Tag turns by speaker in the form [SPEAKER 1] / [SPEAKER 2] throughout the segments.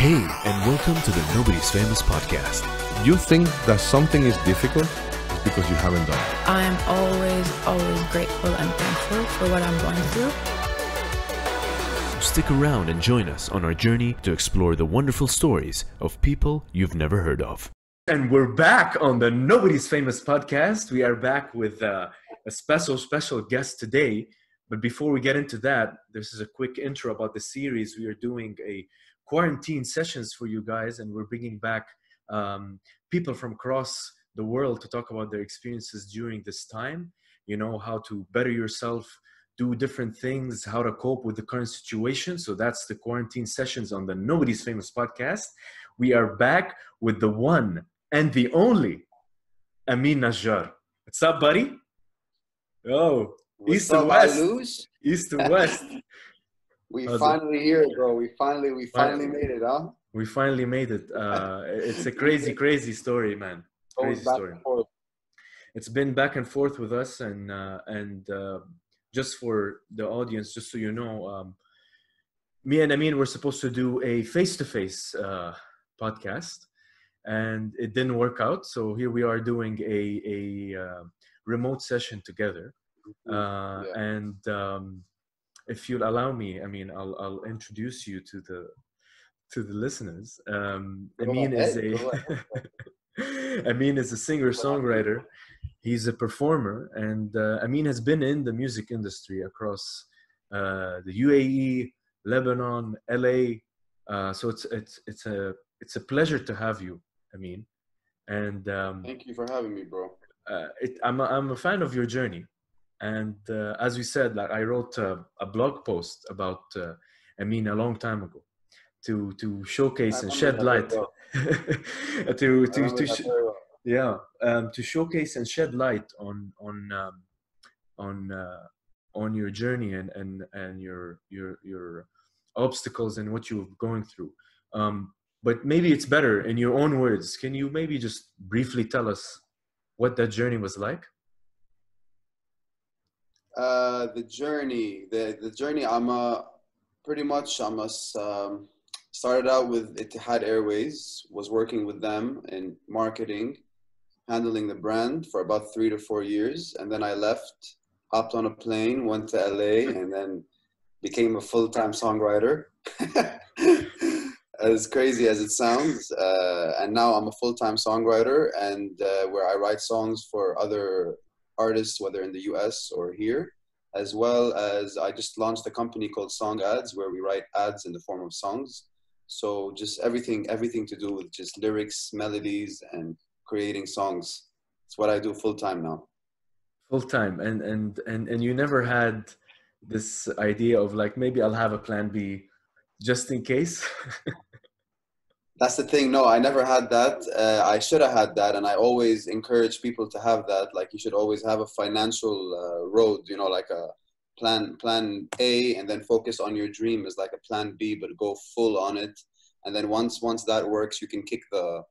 [SPEAKER 1] Hey, and welcome to the Nobody's Famous podcast.
[SPEAKER 2] You think that something is difficult, it's because you haven't done it.
[SPEAKER 3] I'm always grateful and thankful for what I'm going through.
[SPEAKER 1] Stick around and join us on our journey to explore the wonderful stories of people you've never heard of. And we're back on the Nobody's Famous podcast. We are back with a special guest today. But before we get into that, this is a quick intro about the series. We are doing a quarantine sessions for you guys, and we're bringing back people from across the world to talk about their experiences during this time. You know, how to better yourself, do different things, how to cope with the current situation. So that's the quarantine sessions on the Nobody's Famous podcast. We are back with the one and the only Amine Najjar. What's up, buddy? Oh, east to west. East to west.
[SPEAKER 4] We finally here, bro. We finally made it, huh?
[SPEAKER 1] We finally made it. It's a crazy story, man. Crazy story. It's been back and forth with us, and just for the audience, just so you know, me and Amine were supposed to do a face-to-face podcast, and it didn't work out. So here we are doing a remote session together, and. If you'll allow me, I mean, I'll introduce you to the listeners. Amine is Amine is a singer-songwriter. He's a performer, and Amine has been in the music industry across the UAE, Lebanon, LA. So it's a pleasure to have you, Amine. And
[SPEAKER 4] thank you for having me, bro.
[SPEAKER 1] I'm a fan of your journey. And as we said, like I wrote a blog post about Amine a long time ago to showcase and shed light to showcase and shed light on your journey and your obstacles and what you're going through. But maybe it's better in your own words. Can you maybe just briefly tell us what that journey was like?
[SPEAKER 4] The journey. Started out with Etihad Airways. Was working with them in marketing, handling the brand for about 3 to 4 years, and then I left, hopped on a plane, went to LA, and then became a full-time songwriter. As crazy as it sounds, and now I'm a full-time songwriter, and where I write songs for other artists, whether in the US or here, as well as I just launched a company called Song Ads, where we write ads in the form of songs. So just everything to do with just lyrics, melodies, and creating songs. It's what I do full time now.
[SPEAKER 1] Full time, and you never had this idea of like, maybe I'll have a plan B just in case?
[SPEAKER 4] That's the thing. No, I never had that. I should have had that. And I always encourage people to have that. Like, you should always have a financial road, you know, like a plan A, and then focus on your dream is like a plan B, but go full on it. And then once that works, you can kick the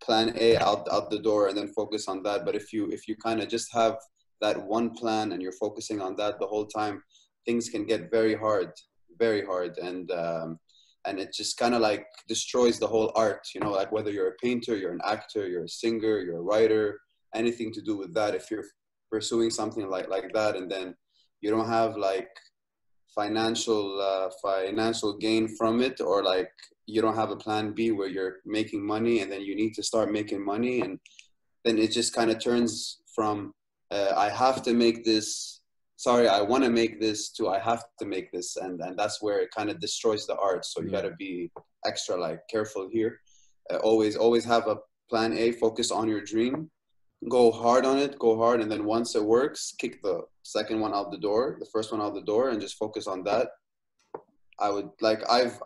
[SPEAKER 4] plan A out the door and then focus on that. But if you kind of just have that one plan and you're focusing on that the whole time, things can get very hard. And it just kind of like destroys the whole art, you know, like whether you're a painter, you're an actor, you're a singer, you're a writer, anything to do with that. If you're pursuing something like that, and then you don't have like financial gain from it, or like you don't have a plan B where you're making money and then you need to start making money, and then it just kind of turns from I have to make this, I want to make this, to I have to make this, and that's where it kind of destroys the art. So you got to be extra like careful here. Always have a plan A, focus on your dream, go hard on it, and then once it works, kick the second one out the door, the first one out the door, and just focus on that. I would like I've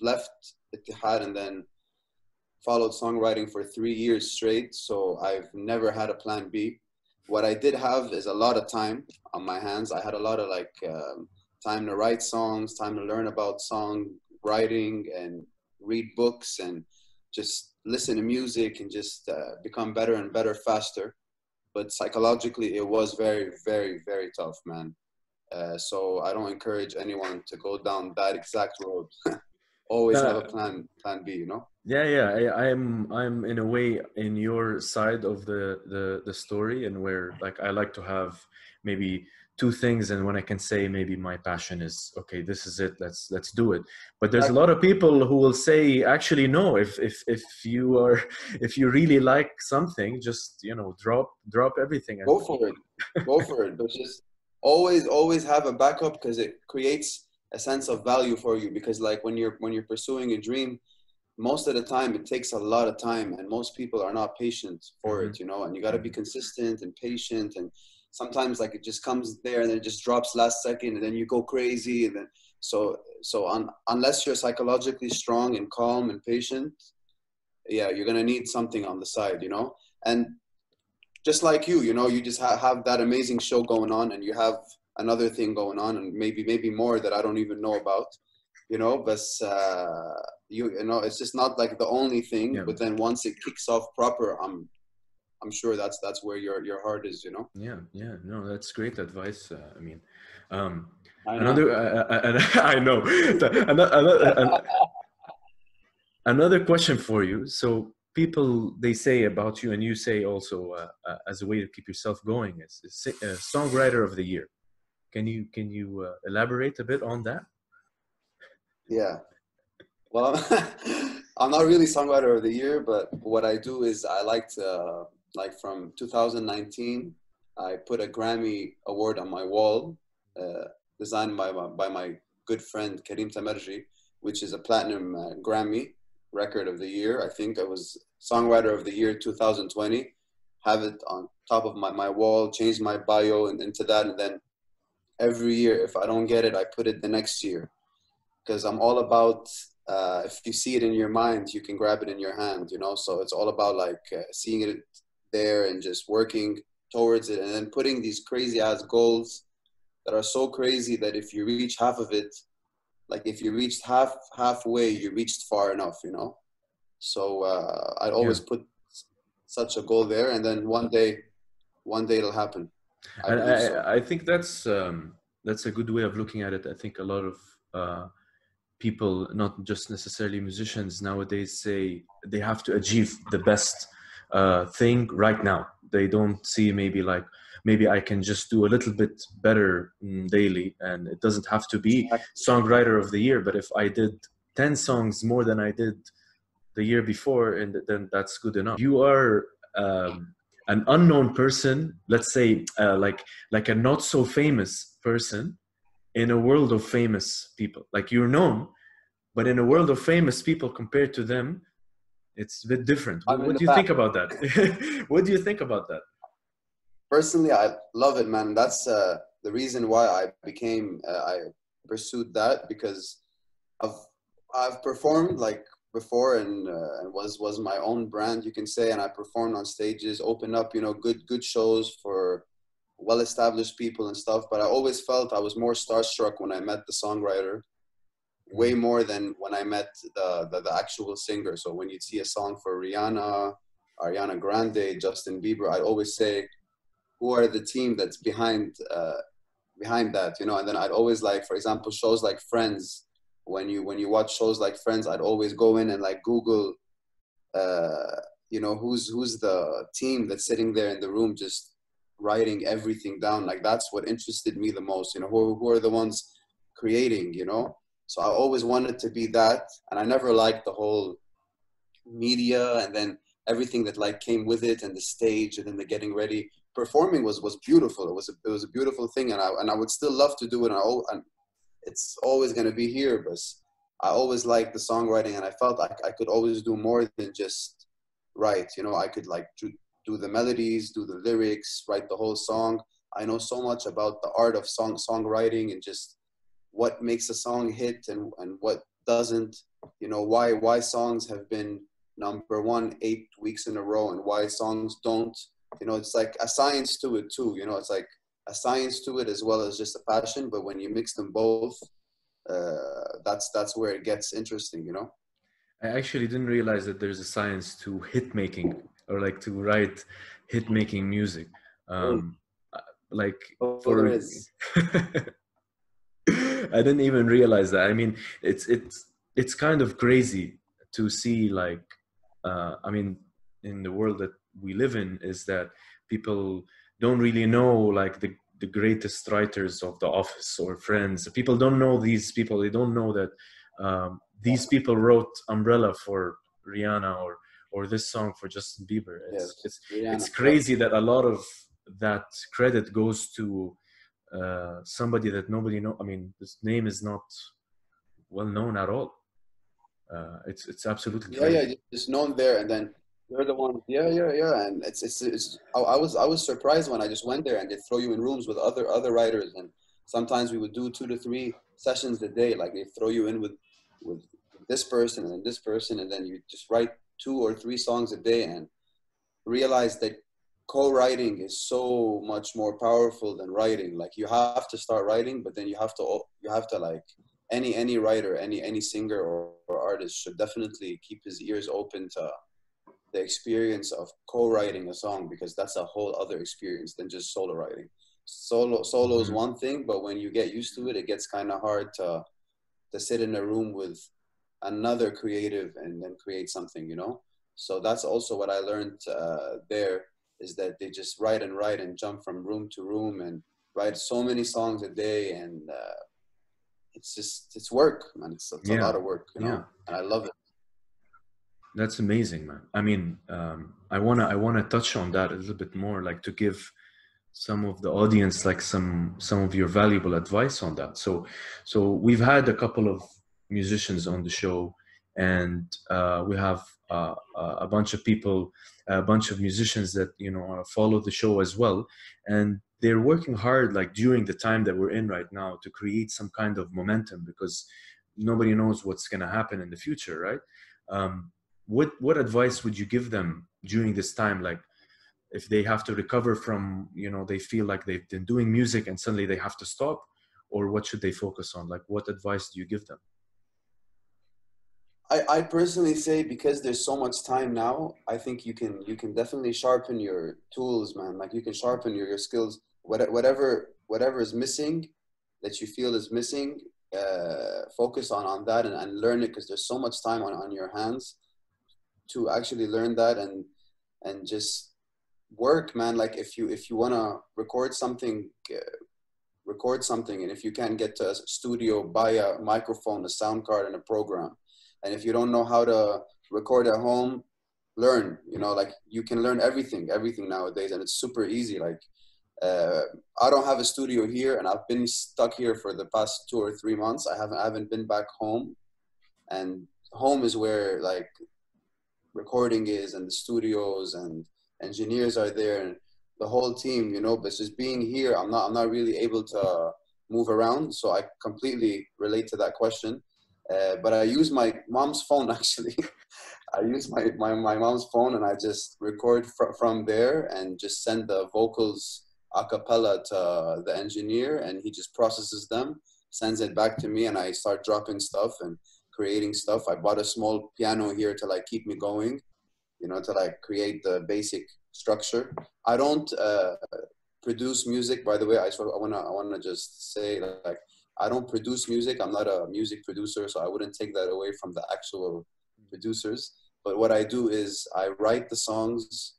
[SPEAKER 4] left Etihad and then followed songwriting for 3 years straight, so I've never had a plan B. What I did have is a lot of time on my hands. I had a lot of like time to write songs, time to learn about song writing and read books and just listen to music and just become better and better faster. But psychologically, it was very, very, very tough, man. So I don't encourage anyone to go down that exact road. always have a plan B, you know?
[SPEAKER 1] Yeah. I'm in a way in your side of the story, and where like I like to have maybe two things, and when I can say maybe my passion is okay, this is it, let's do it. But there's a lot of people who will say actually no, if you are if you really like something, just drop everything and
[SPEAKER 4] Go for it. Go for it. But just always have a backup, because it creates a sense of value for you. Because like when you're pursuing a dream, most of the time it takes a lot of time, and most people are not patient for it, you know, and you got to be consistent and patient. And sometimes like it just comes there and then it just drops last second, and then you go crazy. And then unless you're psychologically strong and calm and patient, yeah, you're going to need something on the side, you know. And just like you know, you just have that amazing show going on, and you have another thing going on, and maybe more that I don't even know about, you know. But you know, it's just not like the only thing.
[SPEAKER 1] Yeah.
[SPEAKER 4] But then once it kicks off proper, I'm sure that's where your heart is, you know.
[SPEAKER 1] Yeah, no, that's great advice. I mean,
[SPEAKER 4] I know.
[SPEAKER 1] I know. Another question for you. So people, they say about you, and you say also as a way to keep yourself going, is songwriter of the year. Can you elaborate a bit on that?
[SPEAKER 4] Yeah. Well, I'm not really songwriter of the year, but what I do is I like to, like from 2019, I put a Grammy award on my wall, designed by my good friend Karim Tamerji, which is a platinum Grammy record of the year. I think it was songwriter of the year 2020. Have it on top of my wall, change my bio into that, and then every year, if I don't get it, I put it the next year. Because I'm all about, if you see it in your mind, you can grab it in your hand, you know? So it's all about like seeing it there and just working towards it, and then putting these crazy ass goals that are so crazy that if you reach half of it, like if you reached halfway, you reached far enough, you know? So I'd always put such a goal there, and then one day it'll happen.
[SPEAKER 1] I think that's a good way of looking at it. I think a lot of people, not just necessarily musicians nowadays, say they have to achieve the best thing right now. They don't see maybe I can just do a little bit better daily, and it doesn't have to be songwriter of the year. But if I did 10 songs more than I did the year before, and then that's good enough. You are an unknown person, let's say, like a not so famous person in a world of famous people. Like you're known, but in a world of famous people, compared to them, it's a bit different. What do you think about that? What do you think about that?
[SPEAKER 4] Personally, I love it, man. That's the reason why I pursued that, because I've performed like before, and was my own brand, you can say, and I performed on stages, opened up, you know, good shows for well-established people and stuff. But I always felt I was more starstruck when I met the songwriter, way more than when I met the actual singer. So when you'd see a song for Rihanna, Ariana Grande, Justin Bieber, I'd always say, who are the team that's behind that, you know? And then I'd always, like, for example, shows like Friends. When you watch shows like Friends, I'd always go in and like Google, you know, who's the team that's sitting there in the room just writing everything down. Like that's what interested me the most, you know, who are the ones creating, you know? So I always wanted to be that, and I never liked the whole media and then everything that like came with it, and the stage, and then the getting ready. Performing was beautiful. It was a beautiful thing, and I would still love to do it. And it's always going to be here, but I always liked the songwriting, and I felt I could always do more than just write. You know, I could like do the melodies, do the lyrics, write the whole song. I know so much about the art of songwriting, and just what makes a song hit and what doesn't. You know, why songs have been #1 8 weeks in a row, and why songs don't. You know, it's like a science to it too. You know, it's like a science to it as well as just a passion. But when you mix them both, that's where it gets interesting, you know?
[SPEAKER 1] I actually didn't realize that there's a science to hit making, or like to write hit making music. Like
[SPEAKER 4] there is.
[SPEAKER 1] I didn't even realize that. I mean, it's it's kind of crazy to see, like, I mean, in the world that we live in, is that people don't really know, like, the greatest writers of The Office or Friends. People don't know these people. They don't know that these people wrote Umbrella for Rihanna, or this song for Justin Bieber.
[SPEAKER 4] Yes,
[SPEAKER 1] It's
[SPEAKER 4] Rihanna.
[SPEAKER 1] crazy that a lot of that credit goes to somebody that nobody know. I mean, this name is not well known at all. It's absolutely
[SPEAKER 4] Yeah, yeah,
[SPEAKER 1] crazy.
[SPEAKER 4] just known there, and then you're the one. Yeah, yeah, yeah, and it's. I was surprised when I just went there, and they throw you in rooms with other writers, and sometimes we would do 2 to 3 sessions a day. Like they throw you in with this person and this person, and then you just write 2 or 3 songs a day, and realize that co-writing is so much more powerful than writing. Like you have to start writing, but then you have to like any writer, any singer or artist should definitely keep his ears open to the experience of co-writing a song, because that's a whole other experience than just solo writing. Solo is
[SPEAKER 1] Mhm.
[SPEAKER 4] one thing, but when you get used to it, it gets kind of hard to sit in a room with another creative and then create something, you know? So that's also what I learned there, is that they just write and write and jump from room to room and write so many songs a day. And it's work, man. It's a
[SPEAKER 1] Yeah,
[SPEAKER 4] lot of work, you
[SPEAKER 1] yeah.
[SPEAKER 4] know, and I love it.
[SPEAKER 1] That's amazing, man. I mean, I wanna touch on that a little bit more, like to give some of the audience like some of your valuable advice on that. So we've had a couple of musicians on the show, and we have a bunch of people, a bunch of musicians that follow the show as well, and they're working hard, like during the time that we're in right now, to create some kind of momentum, because nobody knows what's going to happen in the future, right? What advice would you give them during this time, like if they have to recover from, they feel like they've been doing music and suddenly they have to stop, or what should they focus on? Like, what advice do you give them?
[SPEAKER 4] I personally say, because there's so much time now, I think you can definitely sharpen your tools, man. Like you can sharpen your skills. Whatever is missing, that you feel is missing, focus on that and learn it, because there's so much time on your hands to actually learn that and just work, man. Like if you wanna record something, and if you can't get to a studio, buy a microphone, a sound card, and a program. And if you don't know how to record at home, learn. Like you can learn everything nowadays, and it's super easy. Like uh, I don't have a studio here, and I've been stuck here for the past 2 or 3 months. I haven't been back home, and home is where like recording is, and the studios and engineers are there, and the whole team, but just being here, I'm not really able to move around. So I completely relate to that question. But I use my mom's phone actually. I use my mom's phone, and I just record from there and just send the vocals a cappella to the engineer, and he just processes them, sends it back to me, and I start dropping stuff and creating stuff. I bought a small piano here to like keep me going, to like create the basic structure. I don't produce music, by the way. I wanna just say, like, I don't produce music. I'm not a music producer, so I wouldn't take that away from the actual producers. But what I do is I write the songs,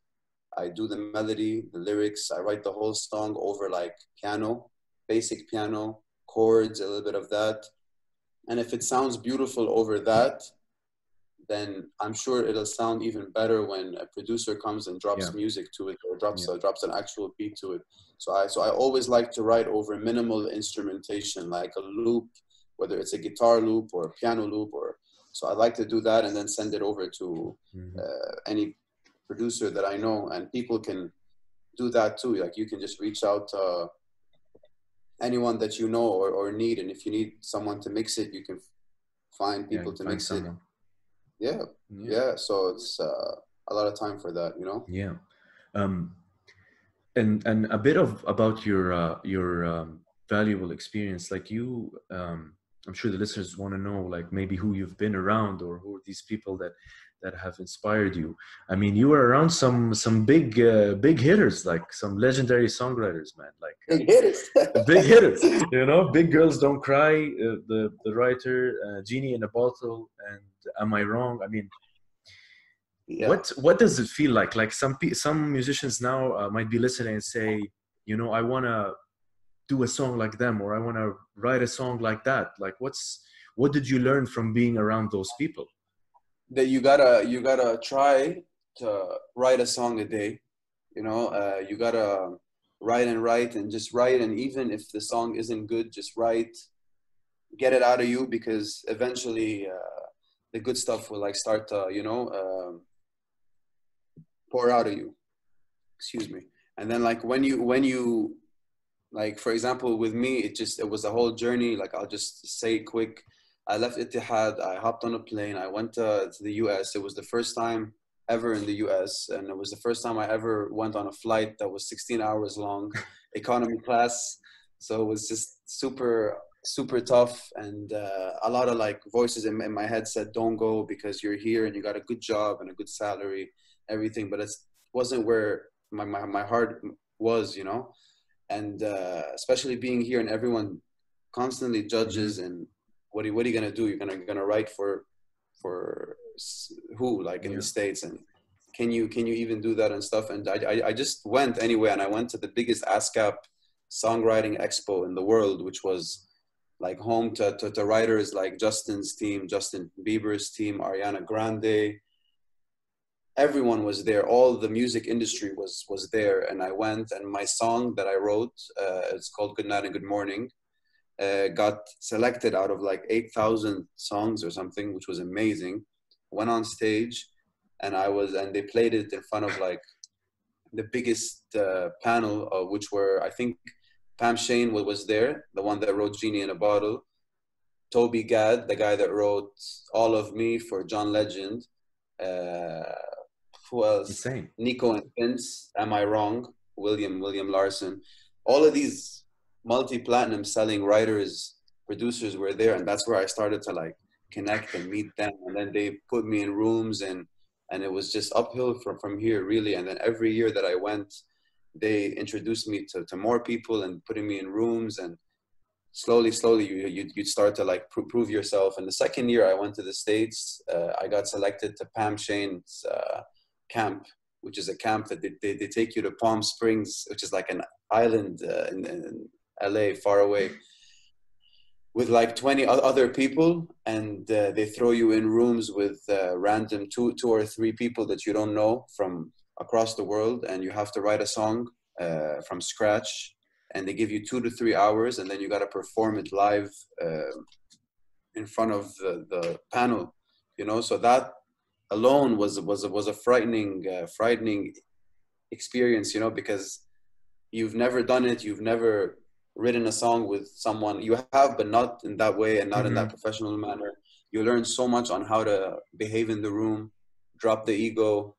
[SPEAKER 4] I do the melody, the lyrics. I write the whole song over like piano, basic piano, chords, a little bit of that. And if it sounds beautiful over that, then I'm sure it'll sound even better when a producer comes and drops
[SPEAKER 1] Yeah,
[SPEAKER 4] music to it, or
[SPEAKER 1] yeah,
[SPEAKER 4] drops an actual beat to it. So I always like to write over minimal instrumentation, like a loop, whether it's a guitar loop or a piano loop, or so I like to do that and then send it over to
[SPEAKER 1] hmm,
[SPEAKER 4] any producer that I know, and people can do that too. Like you can just reach out to anyone that you know or need, and if you need someone to mix it, you can find
[SPEAKER 1] yeah.
[SPEAKER 4] people to
[SPEAKER 1] Find
[SPEAKER 4] mix it.
[SPEAKER 1] someone.
[SPEAKER 4] Yeah,
[SPEAKER 1] Yeah,
[SPEAKER 4] yeah. So it's a lot of time for that.
[SPEAKER 1] yeah. Um, and a bit of about your valuable experience, like you. I'm sure the listeners want to know, like, maybe who you've been around, or who are these people that have inspired you. I mean, you were around some big hitters, like some legendary songwriters, man. Like
[SPEAKER 4] Big hitters.
[SPEAKER 1] big hitters, you know, Big Girls Don't Cry, the writer, Genie in a Bottle, and Am I Wrong? I mean,
[SPEAKER 4] Yeah.
[SPEAKER 1] what does it feel like? Like some musicians now might be listening and say, you know, I want to do a song like them, or I want to write a song like that. Like, what did you learn from being around those people?
[SPEAKER 4] That you gotta try to write a song a day. You know, you gotta write and just write, and even if the song isn't good, just write, get it out of you, because eventually the good stuff will like start to, you know, pour out of you. Excuse me. And then like when you like, for example, with me, it was a whole journey. Like, I'll just say quick. I left Ittihad. I hopped on a plane. I went to the US. It was the first time ever in the US. And it was the first time I ever went on a flight that was 16 hours long, economy class. So it was just super, super tough. And a lot of like voices in my head said, don't go, because you're here and you got a good job and a good salary, everything. But it wasn't where my heart was, you know? And especially being here and everyone constantly judges, and what are you gonna do? You're gonna write for who, like in the States, and can you even do that and stuff? And I just went anyway, and I went to the biggest ASCAP songwriting expo in the world, which was like home to writers like Justin's team, Justin Bieber's team, Ariana Grande. Everyone was there. All the music industry was there. And I went, and my song that I wrote, it's called Good Night and Good Morning, got selected out of like 8,000 songs or something, which was amazing. Went on stage, and they played it in front of like the biggest panel, which were, I think, Pam Sheyne was there, the one that wrote Genie in a Bottle, Toby Gad, the guy that wrote All of Me for John Legend, who else?
[SPEAKER 1] Insane.
[SPEAKER 4] Nico Vinz, Am I Wrong? William Larrsen. All of these multi-platinum selling writers, producers were there, and that's where I started to like connect and meet them. And then they put me in rooms, and it was just uphill from here, really. And then every year that I went, they introduced me to more people and putting me in rooms, and slowly you'd start to like prove yourself. And the second year I went to the States, I got selected to Pam Sheyne's camp, which is a camp that they take you to Palm Springs, which is like an island in LA, far away, with like 20 other people, and they throw you in rooms with random two or three people that you don't know from across the world, and you have to write a song from scratch, and they give you 2 to 3 hours, and then you got to perform it live in front of the panel, you know. So that alone was a frightening experience, you know, because you've never done it, you've never written a song with someone. You have, but not in that way, and not in that professional manner. You learn so much on how to behave in the room, drop the ego,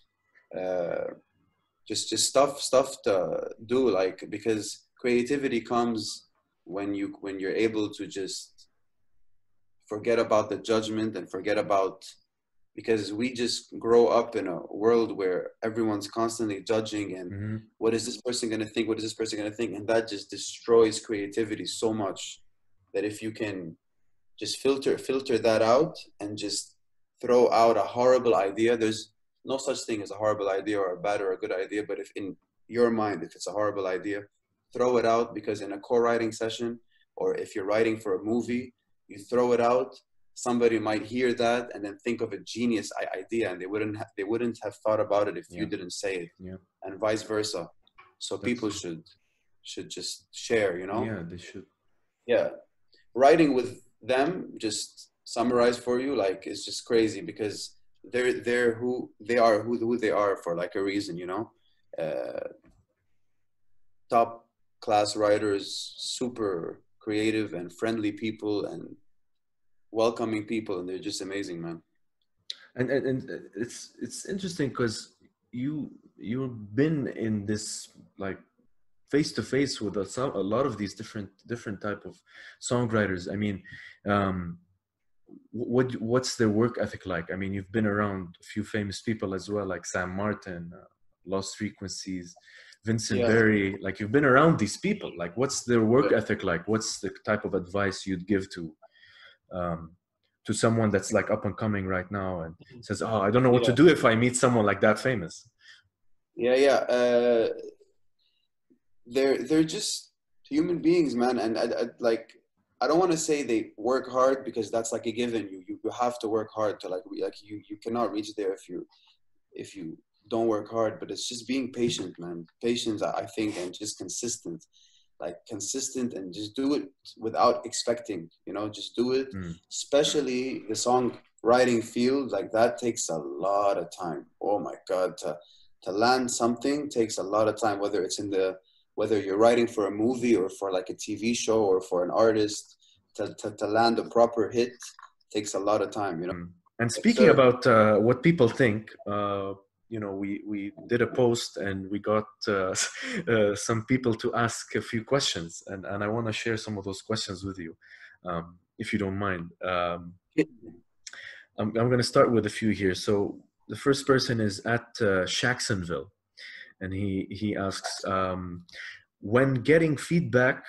[SPEAKER 4] just stuff to do, like, because creativity comes when you're able to just forget about the judgment and forget about, because we just grow up in a world where everyone's constantly judging, and what is this person going to think? What is this person going to think? And that just destroys creativity so much, that if you can just filter that out and just throw out a horrible idea, there's no such thing as a horrible idea or a bad or a good idea, but if in your mind, if it's a horrible idea, throw it out, because in a co-writing session, or if you're writing for a movie, you throw it out, somebody might hear that and then think of a genius idea, and they wouldn't have thought about it if you didn't say it, and vice versa. So people should just share, you know.
[SPEAKER 1] Yeah, they should.
[SPEAKER 4] Yeah, writing with them, just summarize for you, like, it's just crazy, because they're who they are, who they are for like a reason, you know. Top class writers, super creative and friendly people and welcoming people, and they're just amazing, man.
[SPEAKER 1] And it's interesting because you've been in this like face to face with a lot of these different type of songwriters. I mean, Um, what's their work ethic like? I mean, you've been around a few famous people as well, like Sam Martin, Lost Frequencies, Vincent
[SPEAKER 4] Yeah.
[SPEAKER 1] Berry. Like, you've been around these people. Like, what's their work ethic like? What's the type of advice you'd give um, to someone that's like up and coming right now and says, "Oh, I don't know what to
[SPEAKER 4] Yeah.
[SPEAKER 1] do if I meet someone like that famous."
[SPEAKER 4] Yeah. Yeah. They're just human beings, man. And like, I don't want to say they work hard, because that's like a given. You have to work hard to like you cannot reach there if you don't work hard. But it's just being patient, man. Patience, I think, and just consistent. Like consistent, and just do it without expecting. Just do it.
[SPEAKER 1] Mm.
[SPEAKER 4] Especially the songwriting field, like that takes a lot of time. Oh my God, to land something takes a lot of time. Whether you're writing for a movie or for like a TV show or for an artist, to land a proper hit takes a lot of time.
[SPEAKER 1] And
[SPEAKER 4] It's
[SPEAKER 1] speaking about what people think, we did a post and we got some people to ask a few questions, and I want to share some of those questions with you, if you don't mind. I'm going to start with a few here. So the first person is at Jacksonville, and he asks, when getting feedback,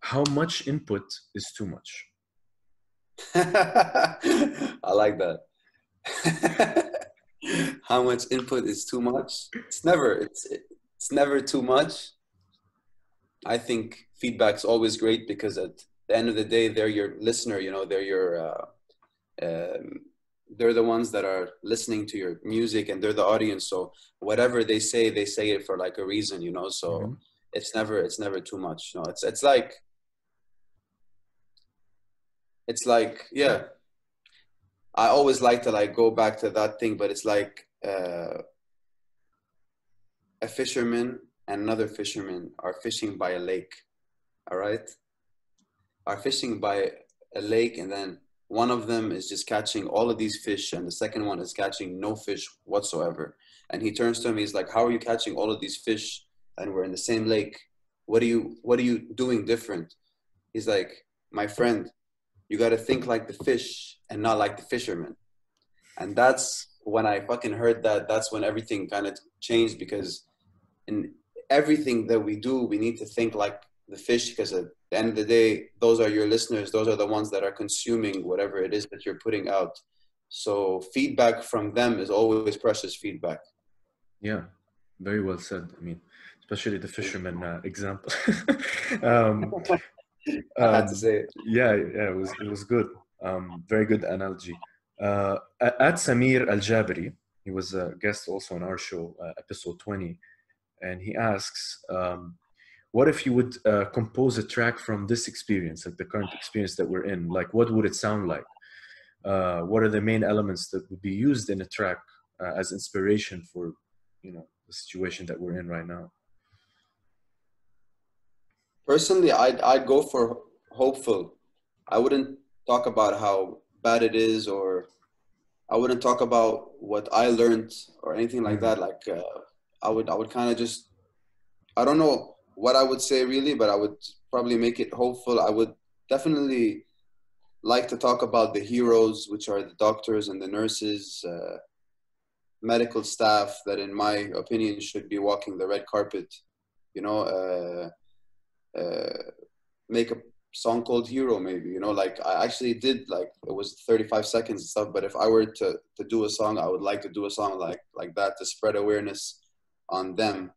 [SPEAKER 1] how much input is too much?
[SPEAKER 4] I like that. How much input is too much? It's never too much. I think feedback's always great, because at the end of the day, they're your listener. They're the ones that are listening to your music, and they're the audience. So whatever they say it for like a reason. So
[SPEAKER 1] Mm-hmm.
[SPEAKER 4] it's never too much. No, it's like, yeah. I always like to like go back to that thing, but it's like a fisherman and another fisherman are fishing by a lake. All right, are fishing by a lake, and then one of them is just catching all of these fish, and the second one is catching no fish whatsoever. And he turns to him, he's like, "How are you catching all of these fish, and we're in the same lake? What are you doing different?" He's like, "My friend, you got to think like the fish and not like the fisherman." And that's when I fucking heard that. That's when everything kind of changed, because in everything that we do, we need to think like the fish, because at the end of the day, those are your listeners. Those are the ones that are consuming whatever it is that you're putting out. So feedback from them is always precious feedback.
[SPEAKER 1] Yeah, very well said. I mean, especially the fisherman example.
[SPEAKER 4] I had to say it.
[SPEAKER 1] Yeah, it was good. Very good analogy. At Samir Al Jabari, he was a guest also on our show, episode 20, and he asks, what if you would compose a track from this experience, like the current experience that we're in? Like, what would it sound like? What are the main elements that would be used in a track as inspiration for, the situation that we're in right now?
[SPEAKER 4] Personally, I'd go for hopeful. I wouldn't talk about how bad it is, or I wouldn't talk about what I learned or anything like that. Like I would kind of just, I don't know what I would say really, but I would probably make it hopeful. I would definitely like to talk about the heroes, which are the doctors and the nurses, medical staff that, in my opinion, should be walking the red carpet. You know, make a song called Hero, maybe. Like I actually did, like it was 35 seconds and stuff. But if I were to do a song, I would like to do a song like that, to spread awareness on them,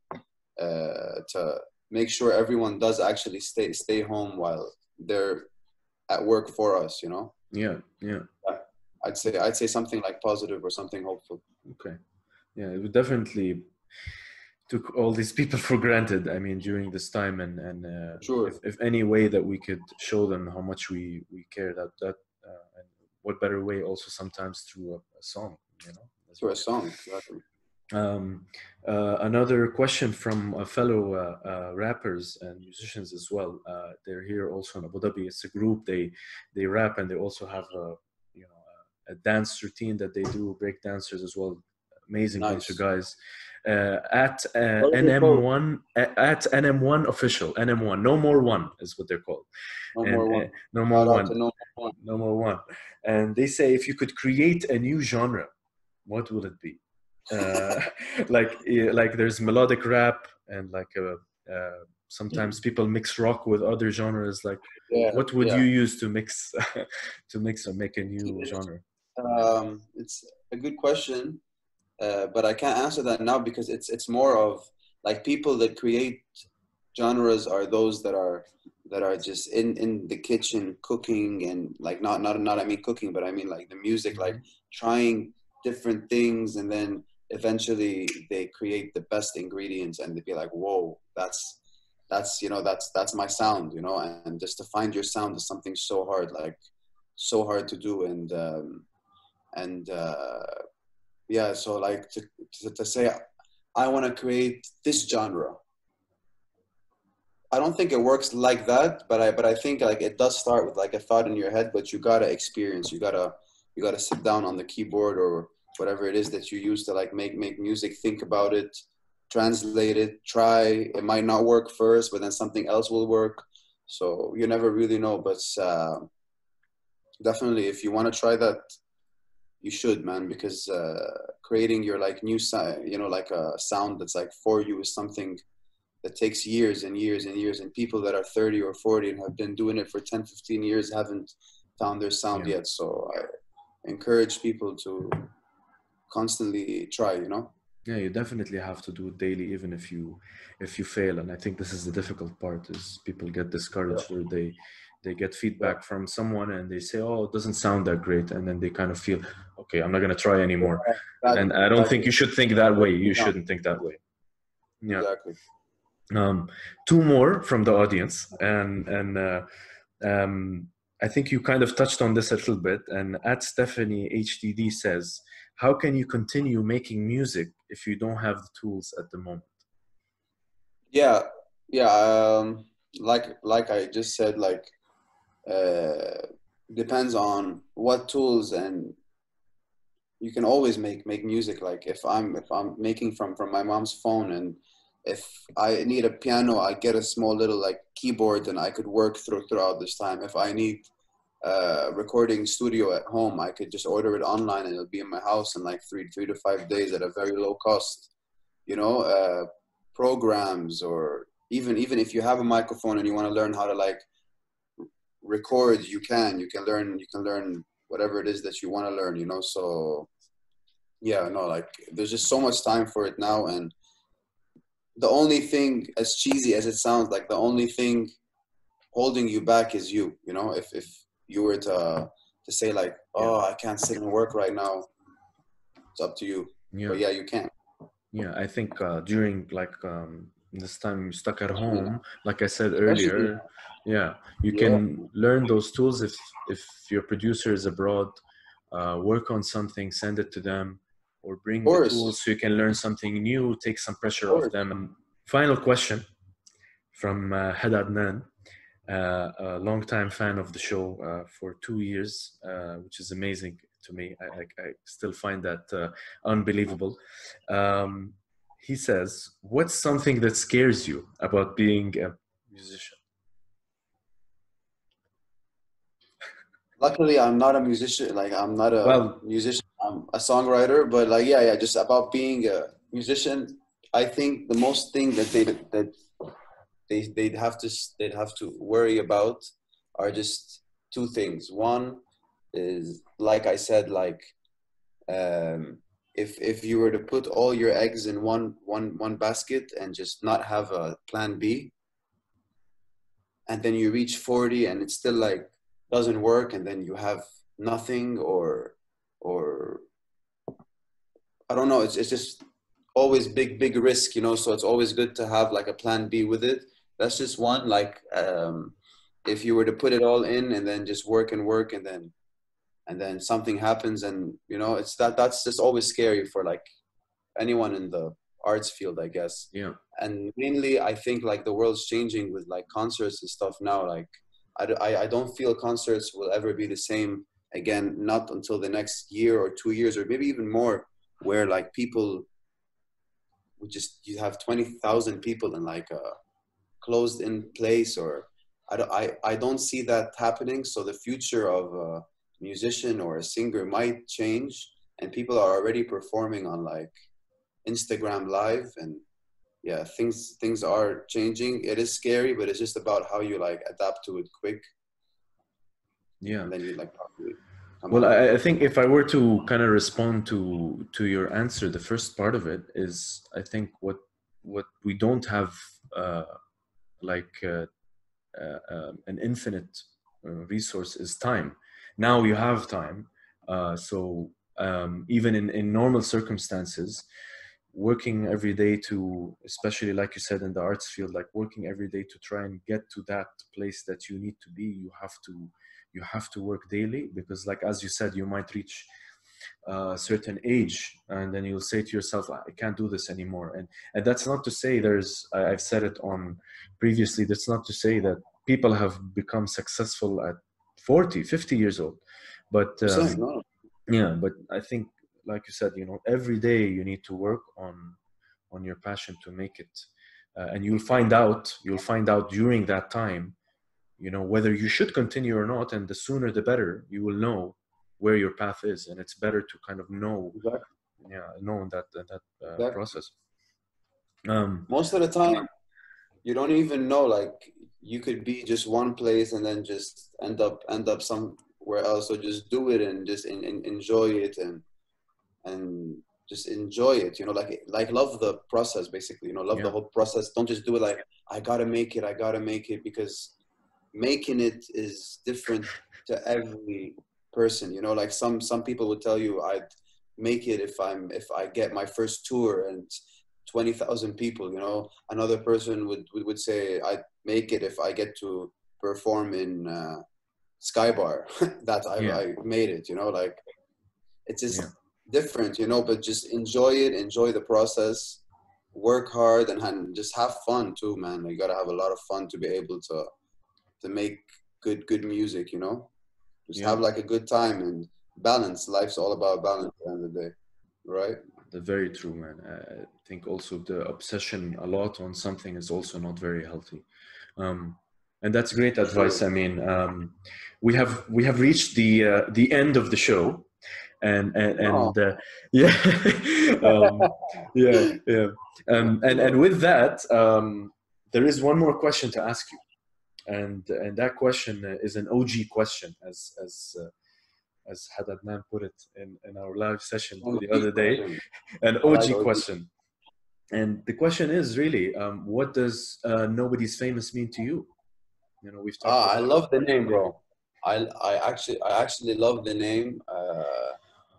[SPEAKER 4] to make sure everyone does actually stay home while they're at work for us.
[SPEAKER 1] Yeah.
[SPEAKER 4] I'd say something like positive or something hopeful.
[SPEAKER 1] Okay. Yeah, it would definitely took all these people for granted. I mean, during this time, and
[SPEAKER 4] Sure.
[SPEAKER 1] if any way that we could show them how much we care, that and what better way also sometimes through a song,
[SPEAKER 4] Through a song, exactly.
[SPEAKER 1] Another question from fellow rappers and musicians as well. They're here also in Abu Dhabi. It's a group. They rap, and they also have a dance routine that they do. Break dancers as well, Amazing bunch of
[SPEAKER 4] Nice.
[SPEAKER 1] guys. At
[SPEAKER 4] What are they called?
[SPEAKER 1] NM1 at NM1 official, NM1, no more one is what they're called,
[SPEAKER 4] No
[SPEAKER 1] and
[SPEAKER 4] more one.
[SPEAKER 1] no more
[SPEAKER 4] Shout out
[SPEAKER 1] one,
[SPEAKER 4] to No More One.
[SPEAKER 1] no more one. And they say if you could create a new genre, what will it be? Like there's melodic rap and like sometimes people mix rock with other genres. Like,
[SPEAKER 4] Yeah,
[SPEAKER 1] what would you
[SPEAKER 4] yeah.
[SPEAKER 1] use to mix to mix or make a new genre?
[SPEAKER 4] It's a good question, but I can't answer that now because it's more of like people that create genres are those that are just in the kitchen cooking and like not I mean cooking, but I mean like the music, like trying different things, and then eventually they create the best ingredients and they be like, whoa, that's you know that's my sound, you know. And just to find your sound is something so hard, like so hard to do. And yeah, so like to say I want to create this genre, I don't think it works like that, but I think like it does start with like a thought in your head, but you gotta experience, you gotta sit down on the keyboard or whatever it is that you use to like make music, think about it, translate it, try. It might not work first, but then something else will work. So you never really know, but definitely if you want to try that, you should, man, because creating your like new sound, you know, like a sound that's like for you is something that takes years and years and years, and people that are 30 or 40 and have been doing it for 10, 15 years haven't found their sound yet. So I encourage people to constantly try, you know.
[SPEAKER 1] Yeah, you definitely have to do it daily, even if you fail. And I think this is the difficult part: is people get discouraged or they get feedback from someone and they say, "Oh, it doesn't sound that great," and then they kind of feel, "Okay, I'm not gonna try anymore." And I don't think you should think that way. You shouldn't think that way. Yeah.
[SPEAKER 4] Exactly.
[SPEAKER 1] Two more from the audience, and I think you kind of touched on this a little bit. And at Stephanie HDD says, "How can you continue making music if you don't have the tools at the moment?"
[SPEAKER 4] Yeah, yeah. Like I just said, like depends on what tools, and you can always make music. Like if I'm making from my mom's phone, and if I need a piano, I get a small little like keyboard and I could work throughout this time. If I need recording studio at home, I could just order it online and it'll be in my house in like three to 5 days at a very low cost, you know. Programs, or even if you have a microphone and you want to learn how to like record, you can learn whatever it is that you want to learn, you know. So yeah, no, like there's just so much time for it now. And the only thing, as cheesy as it sounds, like the only thing holding you back is you know. If you were to say like, oh, I can't sit and work right now, it's up to you. But yeah, you can.
[SPEAKER 1] Yeah, I think during like this time you're stuck at home, like I said earlier, you can learn those tools if your producer is abroad. Work on something, send it to them, or bring the tools so you can learn something new, take some pressure off them. Final question from Had Adnan, a longtime fan of the show for 2 years, which is amazing to me. I still find that unbelievable. He says, "What's something that scares you about being a musician?"
[SPEAKER 4] Luckily, I'm not a musician. Like I'm not a musician. I'm a songwriter. But like, yeah, just about being a musician. I think the most thing that they'd have to worry about are just two things. One is, like I said, like if you were to put all your eggs in one basket and just not have a plan B, and then you reach 40 and it still like doesn't work, and then you have nothing, or I don't know, it's just always big risk, you know. So it's always good to have like a plan B with it. That's just one. Like if you were to put it all in and then just work and then something happens, and you know, it's that's just always scary for like anyone in the arts field, I guess.
[SPEAKER 1] Yeah.
[SPEAKER 4] And mainly I think like the world's changing with like concerts and stuff now. Like I don't feel concerts will ever be the same again, not until the next year or 2 years or maybe even more. where like people would just, you have 20,000 people in like a closed in place, or I don't see that happening. So the future of a musician or a singer might change, and people are already performing on like Instagram live, and yeah, things are changing. It is scary, but it's just about how you like adapt to it quick,
[SPEAKER 1] Yeah.
[SPEAKER 4] and then you like probably come
[SPEAKER 1] Well,
[SPEAKER 4] out.
[SPEAKER 1] I think if I were to kind of respond to your answer, the first part of it is, I think what we don't have, like an infinite resource, is time. Now you have time, so even in normal circumstances, working every day to, especially like you said in the arts field, like working every day to try and get to that place that you need to be, you have to work daily, because like as you said, you might reach a certain age, and then you'll say to yourself, I can't do this anymore. And that's not to say, I've said it on previously, that's not to say that people have become successful at 40, 50 years old, but
[SPEAKER 4] No.
[SPEAKER 1] yeah, but I think, like you said, every day you need to work on your passion to make it, and you'll find out during that time, whether you should continue or not, and the sooner the better. You will know where your path is, and it's better to kind of know,
[SPEAKER 4] Exactly.
[SPEAKER 1] know that
[SPEAKER 4] Exactly.
[SPEAKER 1] process.
[SPEAKER 4] Most of the time, you don't even know. Like you could be just one place and then just end up somewhere else. So just do it and just enjoy it, and just enjoy it. Like love the process, basically. Love the whole process. Don't just do it like I gotta make it, because making it is different to every person. Like some people would tell you, I'd make it if I get my first tour and 20,000 people. Another person would say, I'd make it if I get to perform in Skybar. That I made it. Like it's just different. But just enjoy it, enjoy the process, work hard, and just have fun too, man. You gotta have a lot of fun to be able to make good music. Just have like a good time and balance. Life's all about balance at the end of the day, right?
[SPEAKER 1] Very true, man. I think also the obsession a lot on something is also not very healthy, and that's great advice. I mean, we have reached the end of the show, and yeah, yeah. And with that, there is one more question to ask you, and that question is an OG question, as Hadadnan put it in our live session the other day, an OG question. And the question is really, what does Nobody's Famous mean to you? We've talked about
[SPEAKER 4] I love the name, bro. I actually love the name.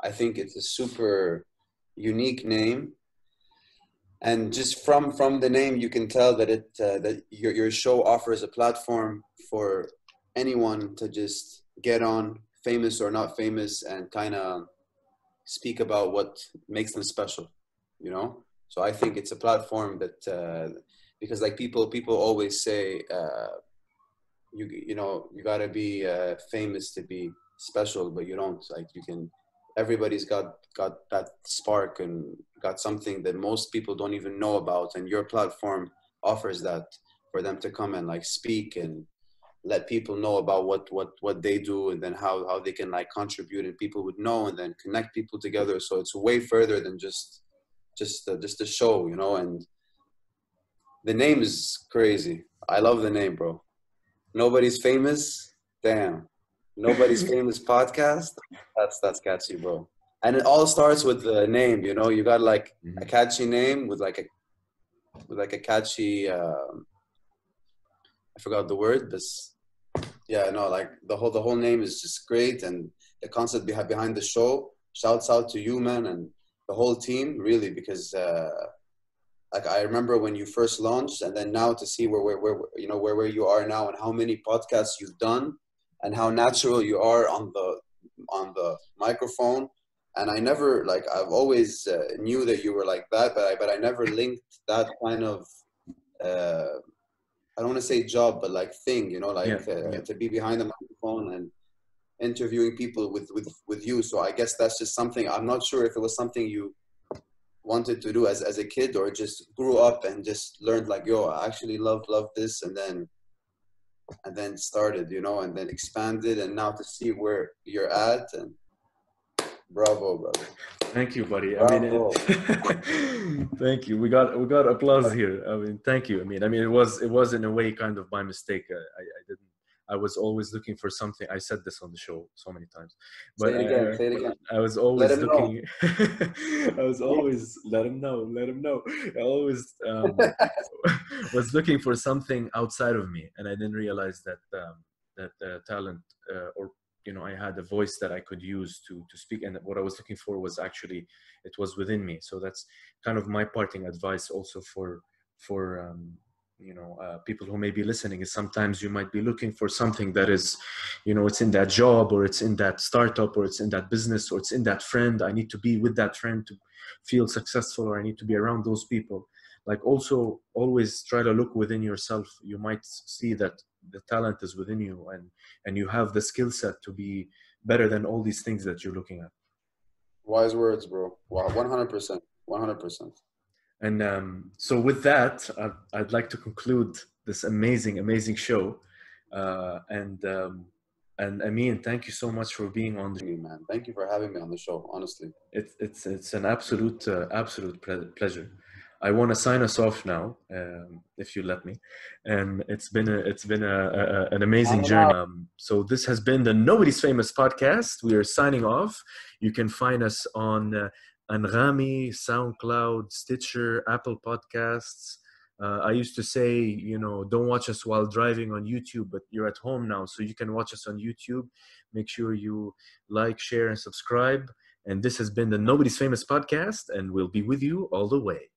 [SPEAKER 4] I think it's a super unique name, and just from the name, you can tell that that your show offers a platform for anyone to just get on, famous or not famous, and kind of speak about what makes them special. So I think it's a platform that because like people always say, you gotta be famous to be special, but you don't. Like everybody's got that spark and got something that most people don't even know about, and your platform offers that for them to come and like speak and let people know about what they do, and then how they can like contribute, and people would know, and then connect people together. So it's way further than just a show, and the name is crazy. I love the name, bro. Nobody's Famous. Damn. Nobody's Famous podcast. That's catchy, bro. And it all starts with the name, you got like a catchy name with like a catchy I forgot the word, but yeah, no, like the whole name is just great, and the concept behind the show. Shouts out to you, man, and the whole team, really, because like I remember when you first launched, and then now to see where you are now, and how many podcasts you've done, and how natural you are on the microphone. And I never, like, I've always knew that you were like that, but I never linked that kind of I don't want to say job, but like thing, to be behind the microphone and interviewing people with you. So I guess that's just something. I'm not sure if it was something you wanted to do as a kid, or just grew up and just learned like, yo, I actually love this, and then started, you know, and then expanded, and now to see where you're at, and bravo, brother.
[SPEAKER 1] Thank you, buddy.
[SPEAKER 4] Bravo.
[SPEAKER 1] Thank you. We got applause here. I mean, thank you. I mean, it was in a way kind of by mistake. I didn't. I was always looking for something. I said this on the show so many times, but
[SPEAKER 4] Say it again.
[SPEAKER 1] I was always
[SPEAKER 4] Let him
[SPEAKER 1] looking. I was always let him know. I always was looking for something outside of me, and I didn't realize that talent or you know, I had a voice that I could use to speak, and what I was looking for was actually, it was within me. So that's kind of my parting advice also for you know, people who may be listening, is sometimes you might be looking for something that is, you know, it's in that job, or it's in that startup, or it's in that business, or it's in that friend. I need to be with that friend to feel successful, or I need to be around those people. Like, also always try to look within yourself. You might see that the talent is within you, and you have the skill set to be better than all these things that you're looking at.
[SPEAKER 4] Wise words, bro. Wow, 100%. 100%.
[SPEAKER 1] And so with that, I'd like to conclude this amazing show. And Amine, thank you so much for being on the
[SPEAKER 4] Man, thank you for having me on the show. Honestly,
[SPEAKER 1] it's an absolute pleasure. I want to sign us off now, if you let me. And it's been an amazing journey. So this has been the Nobody's Famous podcast. We are signing off. You can find us on Anghami, SoundCloud, Stitcher, Apple Podcasts. I used to say, you know, don't watch us while driving on YouTube, but you're at home now, so you can watch us on YouTube. Make sure you like, share, and subscribe. And this has been the Nobody's Famous podcast, and we'll be with you all the way.